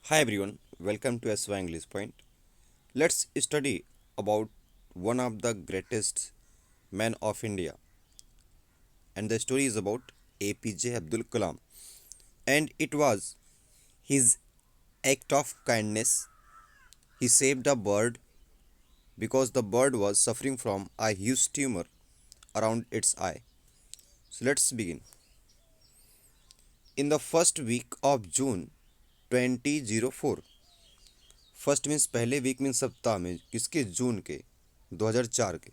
Hi everyone, welcome to SY English Point. Let's study about one of the greatest men of India, and the story is about APJ Abdul Kalam. And it was his act of kindness. He saved a bird because the bird was suffering from a huge tumor around its eye. So let's begin. In the first week of June 2004, first means पहले week means सप्ताह में किसके जून के 2004 के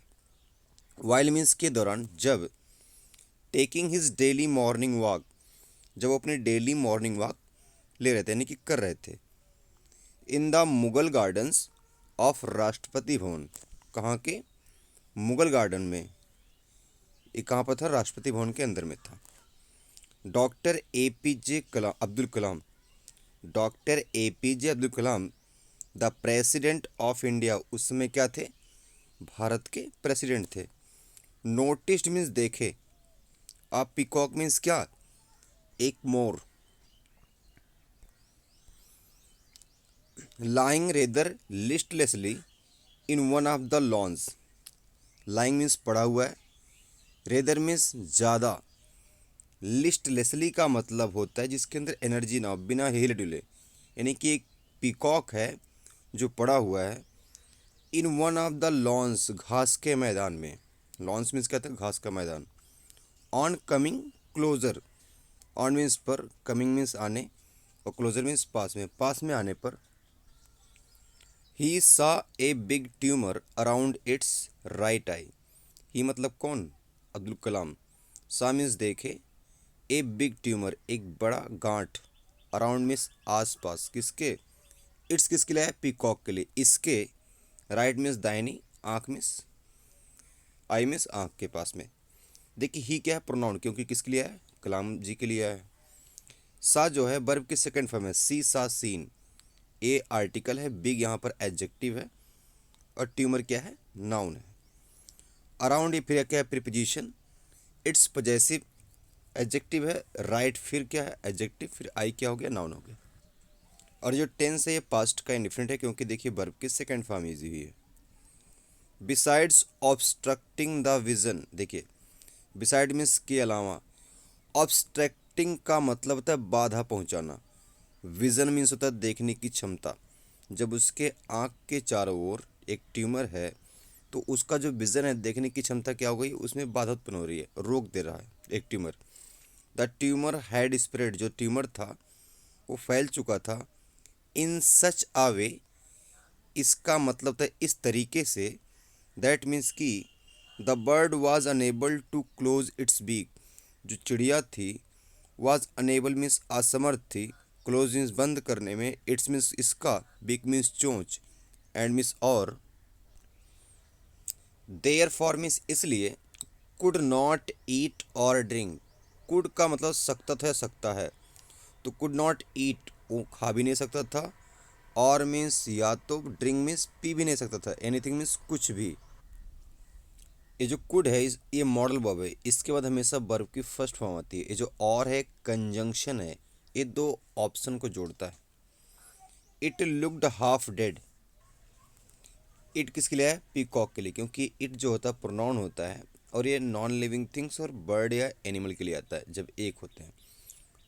wild means के दौरान जब taking his daily morning walk जब वो अपनी डेली मॉर्निंग वॉक ले रहे थे यानी कि कर रहे थे in the Mughal gardens of Rashtrapati Bhavan. कहाँ के? मुगल गार्डन में। ये कहाँ पर था? राष्ट्रपति भवन के अंदर में था। Doctor A P J Kalam Abdul Kalam doctor A P J Abdul Kalam the president of India, उस समय क्या थे? भारत के प्रेसिडेंट थे। नोटिस्ड मीन्स देखे। आप पीकॉक मीन्स क्या? एक मोर। Lying rather listlessly in one of the lawns. Lying means पड़ा हुआ है, रेदर मीन्स ज़्यादा, लिस्टलेसली का मतलब होता है जिसके अंदर एनर्जी ना हो, बिना हिले डुले। यानी कि एक पीकॉक है जो पड़ा हुआ है in one of the lawns, घास के मैदान में। लॉन्स मीन्स कहते हैं घास का मैदान। On coming closer, on means पर, कमिंग मीन्स आने, और क्लोजर मीन्स पास में आने पर। He saw a big tumour around its right eye. He मतलब कौन? अब्दुल कलाम। सा मीन्स देखे, ए बिग ट्यूमर एक बड़ा गांठ, अराउंड मीन्स आस पास, किसके? इट्स किसके लिए है? पीकॉक के लिए। इसके राइट मीन्स दाहिनी, आँख मीन्स आई मीन्स आँख के पास में। देखिए ही क्या है? प्रोनाउन, क्योंकि किसके लिए है? कलाम जी के लिए है। सा जो है वर्ब की सेकंड फॉर्म है, सी सा सीन। ए आर्टिकल है, बिग यहाँ पर एडजेक्टिव है, और ट्यूमर क्या है? नाउन है। अराउंड ये फिर क्या है? प्रीपोजिशन। इट्स पॉजेसिव एडजेक्टिव है। राइट फिर क्या है? एडजेक्टिव, फिर आई क्या हो गया? नाउन हो गया। और जो टेंस है ये पास्ट का इंडिफरेंट है, क्योंकि देखिए वर्ब की सेकंड फॉर्म यूज हुई है। बिसाइड्स ऑब्स्ट्रक्टिंग द विजन, देखिए बिसाइड मीन्स के अलावा, ऑब्स्ट्रक्टिंग का मतलब होता है बाधा पहुंचाना। विजन मीन्स होता है देखने की क्षमता। जब उसके आँख के चारों ओर एक ट्यूमर है तो उसका जो विजन है, देखने की क्षमता क्या हो गई? उसमें बाधा उत्पन्न हो रही है, रोक दे रहा है एक tumour. The tumour had spread, जो ट्यूमर था वो फैल चुका था। इन सच आ वे, इसका मतलब था इस तरीके से। दैट मीन्स कि the bird was unable to close its beak, जो चिड़िया थी वॉज अनेबल मीन्स असमर्थ थी, क्लोज मीन्स बंद करने में, इट्स मीन्स इसका, बिग मीन्स चोंच, एंड मीन्स और, देयर फॉर मीन्स इसलिए, कुड नॉट ईट और ड्रिंक। कुड का मतलब सकता था या सकता है, तो कुड नॉट ईट वो खा भी नहीं सकता था, और मीन्स या तो ड्रिंक मीन्स पी भी नहीं सकता था, एनीथिंग मीन्स कुछ भी। ये जो कुड है ये मॉडल वर्ब है, इसके बाद हमेशा वर्ब की फर्स्ट फॉर्म आती है। ये जो और है कंजंक्शन है, ये दो ऑप्शन को जोड़ता है। It looked half dead, it किसके लिए है? पीकॉक के लिए, क्योंकि इट जो होता है प्रोनाउन होता है, और ये नॉन लिविंग थिंग्स और बर्ड या एनिमल के लिए आता है जब एक होते हैं।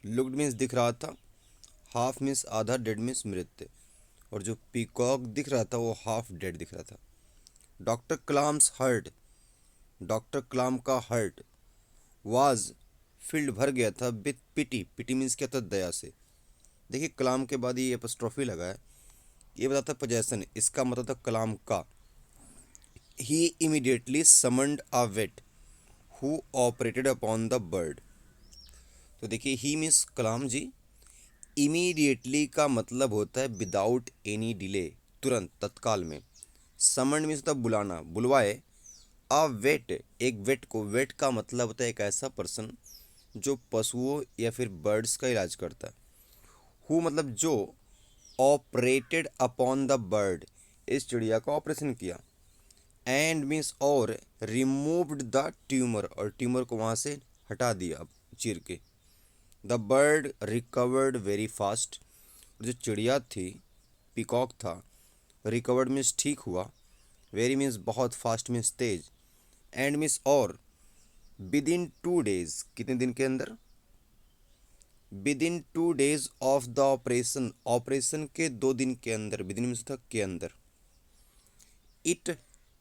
लुक्ड मीन्स दिख रहा था, हाफ मीन्स आधा, डेड मीन्स मृत। और जो पीकॉक दिख रहा था वो हाफ डेड दिख रहा था। डॉक्टर कलाम्स हर्ट, डॉक्टर कलाम का हर्ट वाज फील्ड भर गया था विथ पिटी। पिटी मीन्स क्या था? दया से। देखिए कलाम के बाद ये एपोस्ट्रोफी लगा है, ये बताता पोजेसन, इसका मतलब था कलाम का। He immediately summoned a vet who operated upon the bird. तो देखिए ही मीन्स कलाम जी, इमीडिएटली का मतलब होता है विदाउट एनी डिले, तुरंत, तत्काल में। समन मीन्स होता है बुलाना, बुलवाए। अ वेट, एक वेट को, वेट का मतलब होता है एक ऐसा पर्सन जो पशुओं या फिर बर्ड्स का इलाज करता है। हु मतलब जो, ऑपरेटेड अपॉन द बर्ड, इस चिड़िया का ऑपरेशन किया। एंड मीन्स और, रिमूव्ड द ट्यूमर, और ट्यूमर को वहाँ से हटा दिया चीर के। The bird recovered very fast, जो चिड़िया थी, पीकॉक था, रिकवर्ड मीन्स ठीक हुआ, वेरी मीन्स बहुत, fast means Tej, and means और, विद इन 2 days कितने दिन के अंदर, with in 2 days of the operation, operation के 2 दिन के अंदर, विद इन मीन्स था के अंदर, इट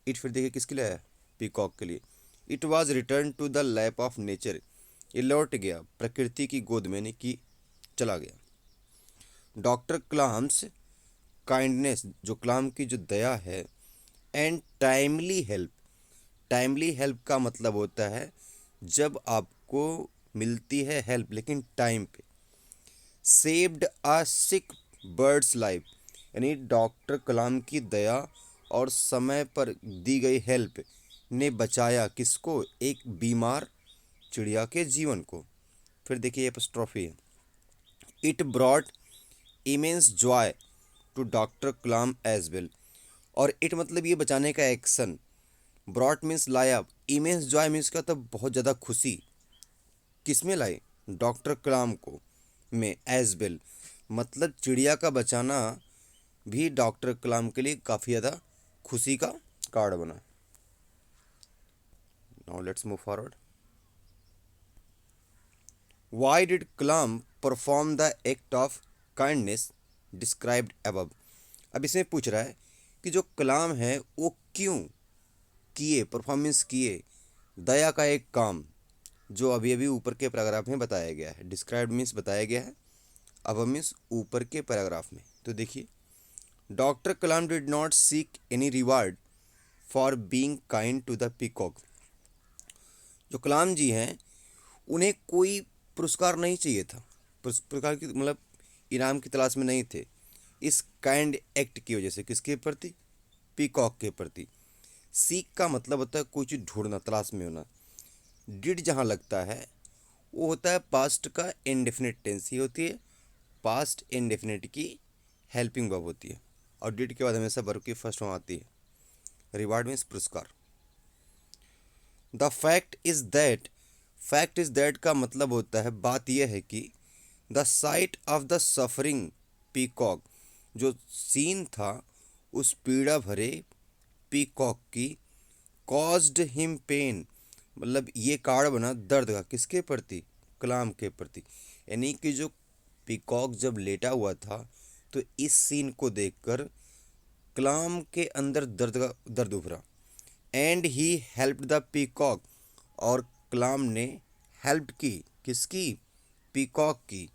इट फिर देखिए किसके लिए है, पीकॉक के लिए, it was return to the lap of nature, ये लौट गया प्रकृति की गोद में, ने की चला गया। डॉक्टर कलाम्स काइंडनेस, जो कलाम की जो दया है, and timely help, timely help का मतलब होता है जब आपको मिलती है हेल्प लेकिन टाइम पे, सेव्ड अ सिक बर्ड्स लाइफ, यानी डॉक्टर कलाम की दया और समय पर दी गई हेल्प ने बचाया किसको, एक बीमार चिड़िया के जीवन को। फिर देखिए एपस्ट्रॉफी है, it brought immense joy to doctor Kalam as well, और इट मतलब ये बचाने का एक्शन, ब्रॉट मीन्स लाया, इमेंस जॉय मीन्स का तो बहुत ज़्यादा खुशी, किसमें लाई, डॉक्टर कलाम को में, एज वेल मतलब चिड़िया का बचाना भी डॉक्टर कलाम के लिए काफ़ी ज़्यादा खुशी का कार्ड बना। Now let's move forward. Why did Kalam perform the act of kindness described above, अब इसमें पूछ रहा है कि जो कलाम है वो क्यों किए, परफॉर्मेंस किए दया का एक काम, जो अभी अभी ऊपर के पैराग्राफ में बताया गया है, डिस्क्राइब्ड मीन्स बताया गया है, अब मीन्स ऊपर के पैराग्राफ में। तो देखिए, doctor Kalam did not seek any reward for being kind to the peacock, जो कलाम जी हैं उन्हें कोई पुरस्कार नहीं चाहिए था, पुरस्कार की मतलब इनाम की तलाश में नहीं थे इस काइंड एक्ट की वजह से, किसके प्रति, पीकॉक के प्रति। सीक का मतलब होता है कोई चीज़ ढूंढना, तलाश में होना। डिड जहाँ लगता है वो होता है पास्ट का इंडेफिनिट टेंस, ही होती है पास्ट इंडेफिनिट की हेल्पिंग वर्ब होती है, और डिड के बाद हमेशा वर्ब की फर्स्ट फॉर्म आती है। रिवार्ड मीन्स पुरस्कार। द फैक्ट इज दैट का मतलब होता है, बात यह है कि the site of the suffering peacock, जो सीन था उस पीड़ा भरे पीकॉक की, कॉज्ड हिम पेन, मतलब ये कार्ड बना दर्द का, किसके प्रति, कलाम के प्रति, यानी कि जो पीकॉक जब लेटा हुआ था तो इस सीन को देखकर कलाम के अंदर दर्द उभरा। And he helped the peacock, और कलाम ने हेल्प की, किसकी, पीकॉक की,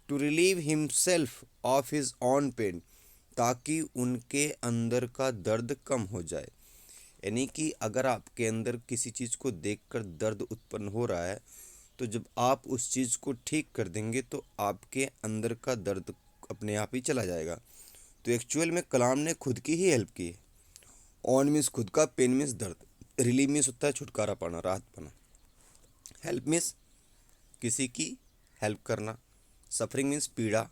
to relieve himself of his own pain, ताकि उनके अंदर का दर्द कम हो जाए। यानी कि अगर आपके अंदर किसी चीज़ को देखकर दर्द उत्पन्न हो रहा है तो जब आप उस चीज़ को ठीक कर देंगे तो आपके अंदर का दर्द अपने आप ही चला जाएगा। तो एक्चुअल में कलाम ने खुद की ही हेल्प की है। ऑन मीन्स खुद का, पेन मीन्स दर्द, रिलीव मीन्स होता है छुटकारा पाना, राहत पाना, हेल्प मीन्स किसी की हेल्प करना, सफरिंग मीन्स पीड़ा,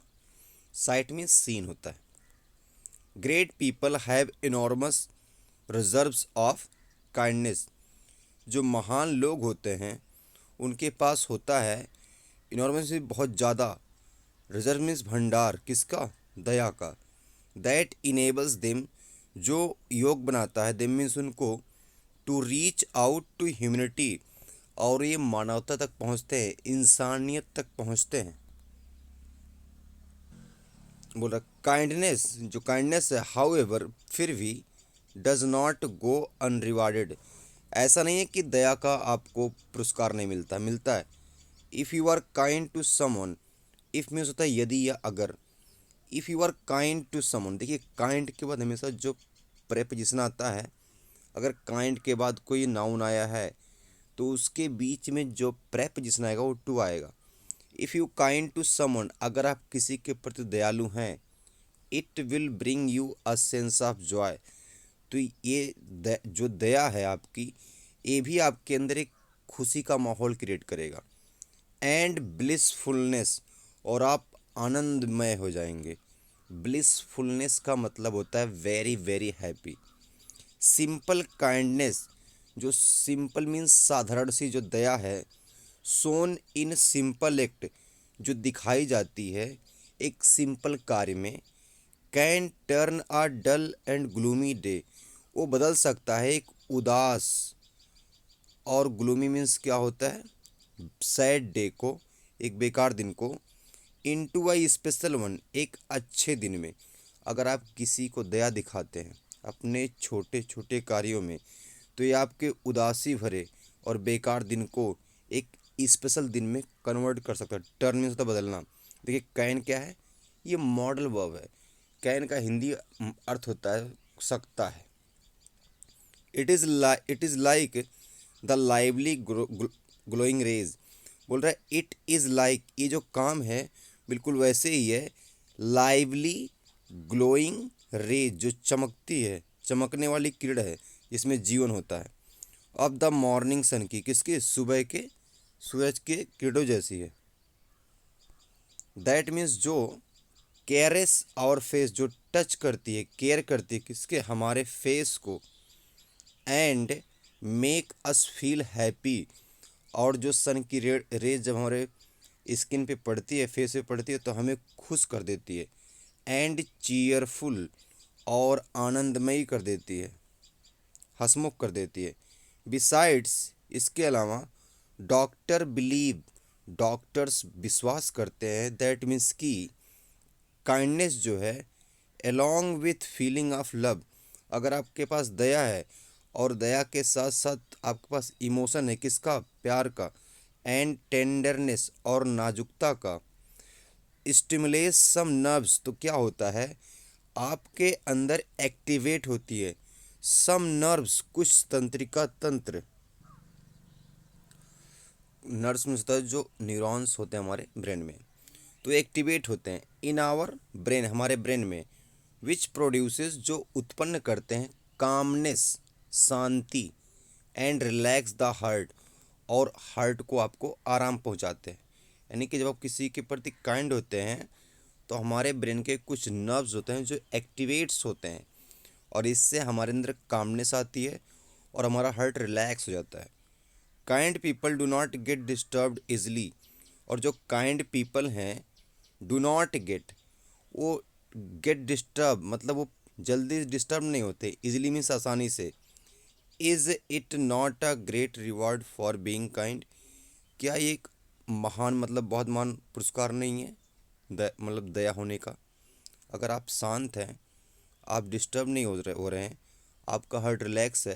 साइट मीन्स सीन होता है। Great people have enormous reserves of kindness, जो महान लोग होते हैं उनके पास होता है इनॉर्मस में बहुत ज़्यादा, रिजर्व मीन्स भंडार, किसका, दया का। दैट इनेबल्स देम, जो योग बनाता है, देम मीन्स उनको, to reach out to humanity, और ये मानवता तक पहुँचते हैं, इंसानियत तक पहुँचते हैं। बोल रहा काइंडनेस, जो काइंडनेस है, हाउ एवर फिर भी, डज नॉट गो अनरिवार्डेड, ऐसा नहीं है कि दया का आपको पुरस्कार नहीं मिलता, मिलता है। If you are kind to someone, if means होता है यदि या अगर, if you are kind to someone, देखिए काइंड के बाद हमेशा जो प्रेपोजिशन आता है, अगर काइंड के बाद कोई नाउन आया है तो उसके बीच में जो प्रेपोजिशन आएगा वो टू आएगा। If you kind to someone, अगर आप किसी के प्रति दयालु हैं, it will bring you a sense of joy, तो ये जो दया है आपकी, ये भी आपके अंदर एक खुशी का माहौल क्रिएट करेगा। एंड ब्लिसफुलनेस, और आप आनंदमय हो जाएंगे। ब्लिसफुलनेस का मतलब होता है very very happy. Simple kindness, जो सिंपल मीन्स साधारण सी जो दया है, सोन इन सिंपल एक्ट, जो दिखाई जाती है एक सिंपल कार्य में can turn a dull and gloomy day, वो बदल सकता है एक उदास, और ग्लूमी मीन्स क्या होता है, सैड डे को, एक बेकार दिन को, इनटू अ स्पेशल वन, एक अच्छे दिन में। अगर आप किसी को दया दिखाते हैं अपने छोटे छोटे कार्यों में, तो ये आपके उदासी भरे और बेकार दिन को एक स्पेशल दिन में कन्वर्ट कर सकता है। टर्न मीन्स होता है बदलना। देखिए कैन क्या है, ये मॉडल वर्ब है। कैन का हिंदी अर्थ होता है सकता है। It is like the lively glowing rays, बोल रहा है इट इज़ लाइक, ये जो काम है बिल्कुल वैसे ही है, लाइवली ग्लोइंग रेज, जो चमकती है, चमकने वाली किरण है जिसमें जीवन होता है। अब द मॉर्निंग सन की, किसकी, सुबह के सूरज के किरणों जैसी है। दैट मीन्स जो केयरेस आवर फेस, जो टच करती है, केयर करती है किसके, हमारे फेस को, and make us feel happy, और जो सन की रेज जब हमारे स्किन पे पड़ती है, फेस पे पड़ती है, तो हमें खुश कर देती है। एंड चीयरफुल, और आनंदमयी कर देती है, हंसमुख कर देती है। बिसाइड्स, इसके अलावा, डॉक्टर बिलीव, डॉक्टर्स विश्वास करते हैं, दैट मीन्स की काइंडनेस जो है along with feeling of love, अगर आपके पास दया है और दया के साथ साथ आपके पास इमोशन है किसका, प्यार का, एंड टेंडरनेस, और नाजुकता का, स्टिमुलेस सम नर्व्स, तो क्या होता है आपके अंदर एक्टिवेट होती है सम नर्व्स, कुछ तंत्रिका तंत्र। नर्व्स में होता है जो न्यूरॉन्स होते हैं हमारे ब्रेन में, तो एक्टिवेट होते हैं इन आवर ब्रेन, हमारे ब्रेन में, विच प्रोड्यूसेस, जो उत्पन्न करते हैं calmness, Shanti, and relax the heart, और हार्ट को आपको आराम पहुंचाते हैं। यानी कि जब आप किसी के प्रति काइंड होते हैं तो हमारे ब्रेन के कुछ नर्व्स होते हैं जो एक्टिवेट्स होते हैं, और इससे हमारे अंदर कामनेस आती है और हमारा हार्ट रिलैक्स हो जाता है। Kind people do not gate disturbed easily, और जो काइंड पीपल हैं डू नॉट गेट, वो गेट डिस्टर्ब मतलब वो जल्दी डिस्टर्ब नहीं होते, इजीली मीन्स आसानी से। Is it not a great reward for being kind, क्या ये एक महान मतलब बहुत महान पुरस्कार नहीं है मतलब दया होने का। अगर आप शांत हैं, आप डिस्टर्ब नहीं हो रहे हैं, आपका हार्ट रिलैक्स है,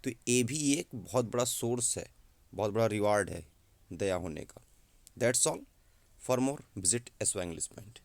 तो ये भी एक बहुत बड़ा सोर्स है, बहुत बड़ा रिवार्ड है दया होने का। That's all. For more visit एसवा इंग्लिश पॉइंट।